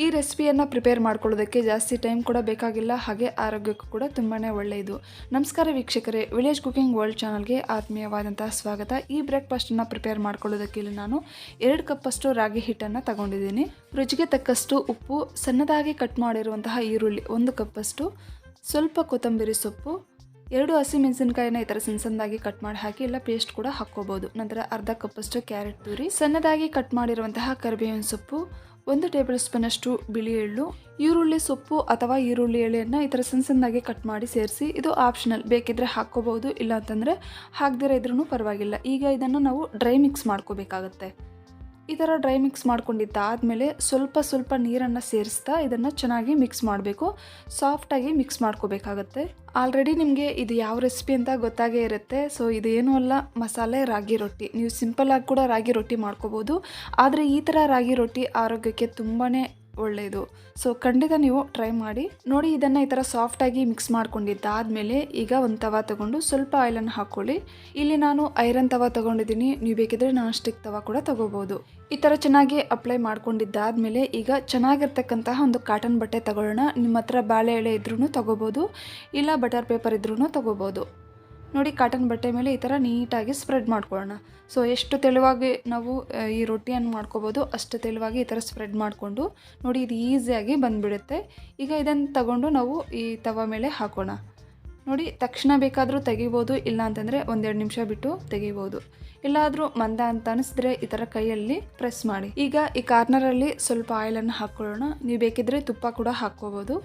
ಈ ರೆಸಿಪಿಯನ್ನು ಪ್ರಿಪೇರ್ ಮಾಡ್ಕೊಳ್ಳೋದಕ್ಕೆ ಜಾಸ್ತಿ ಟೈಮ್ ಕೂಡ ಬೇಕಾಗಿಲ್ಲ, ಹಾಗೆ ಆರೋಗ್ಯಕ್ಕೂ ಕೂಡ ತುಂಬಾ ಒಳ್ಳೆಯದು. ನಮಸ್ಕಾರ ವೀಕ್ಷಕರೇ, ವಿಲೇಜ್ ಕುಕಿಂಗ್ ವರ್ಲ್ಡ್ ಚಾನಲ್ಗೆ ಆತ್ಮೀಯವಾದಂತಹ ಸ್ವಾಗತ. ಈ ಬ್ರೇಕ್ಫಾಸ್ಟನ್ನು ಪ್ರಿಪೇರ್ ಮಾಡ್ಕೊಳ್ಳೋದಕ್ಕೆ ಇಲ್ಲಿ ನಾನು 2 ಕಪ್ಪಷ್ಟು ರಾಗಿ ಹಿಟ್ಟನ್ನು ತಗೊಂಡಿದ್ದೀನಿ. ರುಚಿಗೆ ತಕ್ಕಷ್ಟು ಉಪ್ಪು, ಸಣ್ಣದಾಗಿ ಕಟ್ ಮಾಡಿರುವಂತಹ ಈರುಳ್ಳಿ 1 ಕಪ್ಪಷ್ಟು, ಸ್ವಲ್ಪ ಕೊತ್ತಂಬರಿ ಸೊಪ್ಪು, 2 ಹಸಿಮೆಣಸಿನಕಾಯಿನ ಈ ಥರ ಸಣ್ಣದಾಗಿ ಕಟ್ ಮಾಡಿ ಹಾಕಿ, ಇಲ್ಲ ಪೇಸ್ಟ್ ಕೂಡ ಹಾಕ್ಕೋಬೋದು. ನಂತರ ಅರ್ಧ ಕಪ್ಪಷ್ಟು ಕ್ಯಾರೆಟ್ ತುರಿ, ಸಣ್ಣದಾಗಿ ಕಟ್ ಮಾಡಿರುವಂತಹ ಕರಿಬೇವಿನ ಸೊಪ್ಪು, 1 ಟೇಬಲ್ ಸ್ಪೂನಷ್ಟು ಬಿಳಿ ಎಳ್ಳು, ಈರುಳ್ಳಿ ಸೊಪ್ಪು ಅಥವಾ ಈರುಳ್ಳಿ ಎಳೆಯನ್ನು ಈ ಥರ ಸಣ್ಣದಾಗಿ ಕಟ್ ಮಾಡಿ ಸೇರಿಸಿ. ಇದು ಆಪ್ಷನಲ್, ಬೇಕಿದ್ರೆ ಹಾಕ್ಕೋಬೋದು, ಇಲ್ಲ ಅಂತಂದರೆ ಹಾಕ್ದಿರ ಇದ್ರೂ ಪರವಾಗಿಲ್ಲ. ಈಗ ಇದನ್ನು ನಾವು ಡ್ರೈ ಮಿಕ್ಸ್ ಮಾಡ್ಕೋಬೇಕಾಗತ್ತೆ. ಈ ಥರ ಡ್ರೈ ಮಿಕ್ಸ್ ಮಾಡ್ಕೊಂಡಿದ್ದಾದಮೇಲೆ ಸ್ವಲ್ಪ ನೀರನ್ನು ಸೇರಿಸ್ತಾ ಇದನ್ನು ಚೆನ್ನಾಗಿ ಮಿಕ್ಸ್ ಮಾಡಬೇಕು. ಸಾಫ್ಟಾಗಿ ಮಿಕ್ಸ್ ಮಾಡ್ಕೋಬೇಕಾಗತ್ತೆ. ಆಲ್ರೆಡಿ ನಿಮಗೆ ಇದು ಯಾವ ರೆಸಿಪಿ ಅಂತ ಗೊತ್ತಾಗೇ ಇರುತ್ತೆ. ಸೊ ಇದು ಏನೂ ಅಲ್ಲ, ಮಸಾಲೆ ರಾಗಿ ರೊಟ್ಟಿ. ನೀವು ಸಿಂಪಲ್ಲಾಗಿ ಕೂಡ ರಾಗಿ ರೊಟ್ಟಿ ಮಾಡ್ಕೋಬೋದು, ಆದರೆ ಈ ಥರ ರಾಗಿ ರೊಟ್ಟಿ ಆರೋಗ್ಯಕ್ಕೆ ತುಂಬಾ ಒಳ್ಳೆಯದು. ಸೊ ಖಂಡಿತ ನೀವು ಟ್ರೈ ಮಾಡಿ ನೋಡಿ. ಇದನ್ನು ಈ ಥರ ಸಾಫ್ಟಾಗಿ ಮಿಕ್ಸ್ ಮಾಡ್ಕೊಂಡಿದ್ದಾದಮೇಲೆ ಈಗ ಒಂದು ತವಾ ತಗೊಂಡು ಸ್ವಲ್ಪ ಆಯಿಲನ್ನು ಹಾಕ್ಕೊಳ್ಳಿ. ಇಲ್ಲಿ ನಾನು ಐರನ್ ತವಾ ತಗೊಂಡಿದ್ದೀನಿ, ನೀವು ಬೇಕಿದ್ರೆ ನಾನ್ ಸ್ಟಿಕ್ ತವಾ ಕೂಡ ತಗೋಬೋದು. ಈ ಥರ ಚೆನ್ನಾಗಿ ಅಪ್ಲೈ ಮಾಡ್ಕೊಂಡಿದ್ದಾದಮೇಲೆ ಈಗ ಚೆನ್ನಾಗಿರ್ತಕ್ಕಂತಹ ಒಂದು ಕಾಟನ್ ಬಟ್ಟೆ ತಗೊಳ್ಳೋಣ. ನಿಮ್ಮ ಹತ್ರ ಬಾಳೆ ಎಳೆ ಇದ್ರೂ ತಗೋಬೋದು, ಇಲ್ಲ ಬಟರ್ ಪೇಪರ್ ಇದ್ರೂ ತಗೋಬೋದು. ನೋಡಿ, ಕಾಟನ್ ಬಟ್ಟೆ ಮೇಲೆ ಈ ಥರ ನೀಟಾಗಿ ಸ್ಪ್ರೆಡ್ ಮಾಡ್ಕೊಳ್ಳೋಣ. ಸೊ ಎಷ್ಟು ತೆಳುವಾಗಿ ನಾವು ಈ ರೊಟ್ಟಿಯನ್ನು ಮಾಡ್ಕೋಬೋದು ಅಷ್ಟು ತೆಳುವಾಗಿ ಈ ಥರ ಸ್ಪ್ರೆಡ್ ಮಾಡಿಕೊಂಡು ನೋಡಿ, ಇದು ಈಸಿಯಾಗಿ ಬಂದುಬಿಡುತ್ತೆ. ಈಗ ಇದನ್ನು ತಗೊಂಡು ನಾವು ಈ ತವ ಮೇಲೆ ಹಾಕೋಣ. ನೋಡಿ, ತಕ್ಷಣ ಬೇಕಾದರೂ ತೆಗಿಬೋದು, ಇಲ್ಲ ಅಂತಂದರೆ 1-2 ನಿಮಿಷ ಬಿಟ್ಟು ತೆಗಿಬೋದು. ಎಲ್ಲಾದರೂ ಮಂದ ಅಂತ ಅನಿಸಿದ್ರೆ ಈ ಥರ ಕೈಯಲ್ಲಿ ಪ್ರೆಸ್ ಮಾಡಿ. ಈಗ ಈ ಕಾರ್ನರಲ್ಲಿ ಸ್ವಲ್ಪ ಆಯಿಲನ್ನು ಹಾಕ್ಕೊಳ್ಳೋಣ. ನೀವು ಬೇಕಿದ್ರೆ ತುಪ್ಪ ಕೂಡ ಹಾಕ್ಕೋಬೋದು.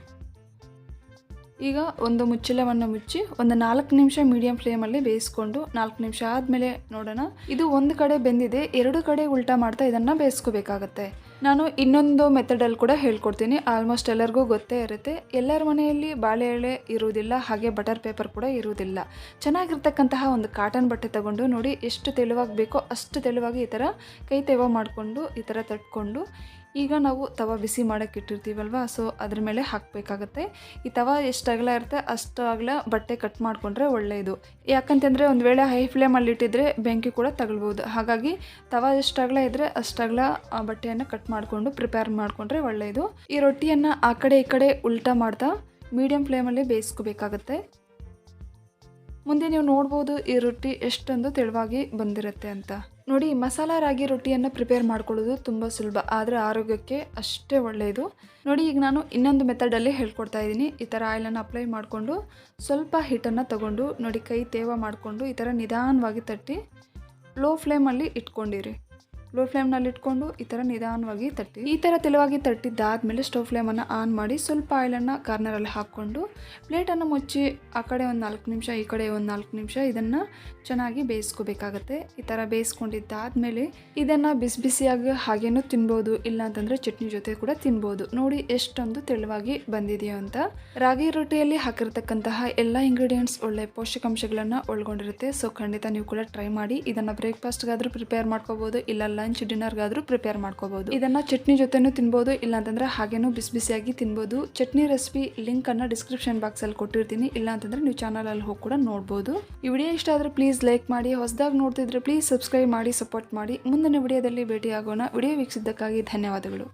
ಈಗ ಒಂದು ಮುಚ್ಚಳವನ್ನು ಮುಚ್ಚಿ ಒಂದು 4 ನಿಮಿಷ ಮೀಡಿಯಂ ಫ್ಲೇಮಲ್ಲಿ ಬೇಯಿಸ್ಕೊಂಡು 4 ನಿಮಿಷ ಆದಮೇಲೆ ನೋಡೋಣ. ಇದು ಒಂದು ಕಡೆ ಬೆಂದಿದೆ, 2 ಕಡೆ ಉಲ್ಟಾ ಮಾಡ್ತಾ ಇದನ್ನು ಬೇಯಿಸ್ಕೋಬೇಕಾಗತ್ತೆ. ನಾನು ಇನ್ನೊಂದು ಮೆಥಡಲ್ಲಿ ಕೂಡ ಹೇಳ್ಕೊಡ್ತೀನಿ. ಆಲ್ಮೋಸ್ಟ್ ಎಲ್ಲರಿಗೂ ಗೊತ್ತೇ ಇರುತ್ತೆ. ಎಲ್ಲರ ಮನೆಯಲ್ಲಿ ಬಾಳೆ ಎಳೆ ಇರುವುದಿಲ್ಲ, ಹಾಗೆ ಬಟರ್ ಪೇಪರ್ ಕೂಡ ಇರುವುದಿಲ್ಲ. ಚೆನ್ನಾಗಿರ್ತಕ್ಕಂತಹ ಒಂದು ಕಾಟನ್ ಬಟ್ಟೆ ತಗೊಂಡು ನೋಡಿ, ಎಷ್ಟು ತೆಳುವಾಗಿ ಬೇಕೋ ಅಷ್ಟು ತೆಳುವಾಗಿ ಈ ಥರ ಕೈ ತೇವ ಮಾಡಿಕೊಂಡು ಈ ಥರ ತಟ್ಕೊಂಡು ಈಗ ನಾವು ತವ ಬಿಸಿ ಮಾಡೋಕ್ಕೆ ಇಟ್ಟಿರ್ತೀವಲ್ವ, ಸೊ ಅದ್ರ ಮೇಲೆ ಹಾಕಬೇಕಾಗತ್ತೆ. ಈ ತವ ಎಷ್ಟು ಅಗಲ ಇರುತ್ತೆ ಅಷ್ಟು ಅಗಲ ಬಟ್ಟೆ ಕಟ್ ಮಾಡಿಕೊಂಡ್ರೆ ಒಳ್ಳೆಯದು. ಯಾಕಂತಂದರೆ ಒಂದು ವೇಳೆ ಹೈ ಫ್ಲೇಮಲ್ಲಿ ಇಟ್ಟಿದ್ರೆ ಬೆಂಕಿ ಕೂಡ ತಗೊಳ್ಬೋದು. ಹಾಗಾಗಿ ತವ ಎಷ್ಟು ಅಗಲ ಇದ್ದರೆ ಅಷ್ಟು ಅಗಲ ಬಟ್ಟೆಯನ್ನು ಕಟ್ ಮಾಡಿಕೊಂಡು ಪ್ರಿಪೇರ್ ಮಾಡಿಕೊಂಡ್ರೆ ಒಳ್ಳೆಯದು. ಈ ರೊಟ್ಟಿಯನ್ನು ಆ ಕಡೆ ಈ ಕಡೆ ಉಲ್ಟಾ ಮಾಡ್ತಾ ಮೀಡಿಯಂ ಫ್ಲೇಮಲ್ಲಿ ಬೇಯಿಸ್ಕೋಬೇಕಾಗತ್ತೆ. ಮುಂದೆ ನೀವು ನೋಡ್ಬೋದು ಈ ರೊಟ್ಟಿ ಎಷ್ಟೊಂದು ತೆಳುವಾಗಿ ಬಂದಿರುತ್ತೆ ಅಂತ. ನೋಡಿ, ಮಸಾಲ ರಾಗಿ ರೊಟ್ಟಿಯನ್ನು ಪ್ರಿಪೇರ್ ಮಾಡ್ಕೊಳ್ಳೋದು ತುಂಬ ಸುಲಭ, ಆದರೆ ಆರೋಗ್ಯಕ್ಕೆ ಅಷ್ಟೇ ಒಳ್ಳೆಯದು. ನೋಡಿ, ಈಗ ನಾನು ಇನ್ನೊಂದು ಮೆಥಡಲ್ಲಿ ಹೇಳ್ಕೊಡ್ತಾ ಇದ್ದೀನಿ. ಈ ಥರ ಆಯಿಲನ್ನು ಅಪ್ಲೈ ಮಾಡಿಕೊಂಡು ಸ್ವಲ್ಪ ಹಿಟ್ಟನ್ನು ತಗೊಂಡು ನೋಡಿ, ಕೈ ತೇವ ಮಾಡಿಕೊಂಡು ಈ ಥರ ನಿಧಾನವಾಗಿ ತಟ್ಟಿ ಲೋ ಫ್ಲೇಮಲ್ಲಿ ಇಟ್ಕೊಂಡಿರಿ. ಲೋ ಫ್ಲೇಮ್ನಲ್ಲಿ ಇಟ್ಕೊಂಡು ಈ ಥರ ನಿಧಾನವಾಗಿ ತಟ್ಟಿ. ಈ ಥರ ತೆಳುವಾಗಿ ತಟ್ಟಿದ್ದಾದಮೇಲೆ ಸ್ಟವ್ ಫ್ಲೇಮನ್ನು ಆನ್ ಮಾಡಿ ಸ್ವಲ್ಪ ಆಯಿಲನ್ನು ಕಾರ್ನರಲ್ಲಿ ಹಾಕ್ಕೊಂಡು ಪ್ಲೇಟನ್ನು ಮುಚ್ಚಿ ಆ ಕಡೆ ಒಂದು 4 ನಿಮಿಷ ಈ ಕಡೆ ಒಂದು 4 ನಿಮಿಷ ಇದನ್ನು ಚೆನ್ನಾಗಿ ಬೇಯಿಸ್ಕೋಬೇಕಾಗತ್ತೆ. ಈ ಥರ ಬೇಯಿಸ್ಕೊಂಡಿದ್ದಾದಮೇಲೆ ಇದನ್ನು ಬಿಸಿ ಬಿಸಿಯಾಗಿ ಹಾಗೇನೂ ತಿನ್ಬೋದು, ಇಲ್ಲ ಅಂತಂದರೆ ಚಟ್ನಿ ಜೊತೆ ಕೂಡ ತಿನ್ಬೋದು. ನೋಡಿ ಎಷ್ಟೊಂದು ತೆಳುವಾಗಿ ಬಂದಿದೆಯೋ ಅಂತ. ರಾಗಿ ರೊಟ್ಟಿಯಲ್ಲಿ ಹಾಕಿರ್ತಕ್ಕಂತಹ ಎಲ್ಲ ಇಂಗ್ರೀಡಿಯೆಂಟ್ಸ್ ಒಳ್ಳೆ ಪೋಷಕಾಂಶಗಳನ್ನು ಒಳಗೊಂಡಿರುತ್ತೆ. ಸೊ ಖಂಡಿತ ನೀವು ಕೂಡ ಟ್ರೈ ಮಾಡಿ. ಇದನ್ನು ಬ್ರೇಕ್ಫಾಸ್ಟ್ಗಾದರೂ ಪ್ರಿಪೇರ್ ಮಾಡ್ಕೋಬೋದು, ಇಲ್ಲ ಲಂಚ್ ಡಿನ್ನರ್ಗಾದರೂ ಪ್ರಿಪೇರ್ ಮಾಡ್ಕೋಬೋದು. ಇದನ್ನು ಚಟ್ನಿ ಜೊತೆನೂ ತಿನ್ಬೋದು, ಇಲ್ಲ ಅಂತಂದರೆ ಹಾಗೇನೂ ಬಿಸಿ ಬಿಸಿಯಾಗಿ ತಿನ್ಬೋದು. ಚಟ್ನಿ ರೆಸಿಪಿ ಲಿಂಕನ್ನು ಡಿಸ್ಕ್ರಿಪ್ಷನ್ ಬಾಕ್ಸಲ್ಲಿ ಕೊಟ್ಟಿರ್ತೀನಿ, ಇಲ್ಲ ಅಂತಂದರೆ ನೀವು ಚಾನಲಲ್ಲಿ ಹೋಗಿ ಕೂಡ ನೋಡ್ಬೋದು. ಈ ವಿಡಿಯೋ ಇಷ್ಟ ಆದರೆ ಪ್ಲೀಸ್ ಲೈಕ್ ಮಾಡಿ, ಹೊಸದಾಗಿ ನೋಡ್ತಿದ್ರೆ ಪ್ಲೀಸ್ ಸಬ್ಸ್ಕ್ರೈಬ್ ಮಾಡಿ, ಸಪೋರ್ಟ್ ಮಾಡಿ. ಮುಂದಿನ ವಿಡಿಯೋದಲ್ಲಿ ಭೇಟಿಯಾಗೋಣ. ವಿಡಿಯೋ ವೀಕ್ಷಿಸಿದ್ದಕ್ಕಾಗಿ ಧನ್ಯವಾದಗಳು.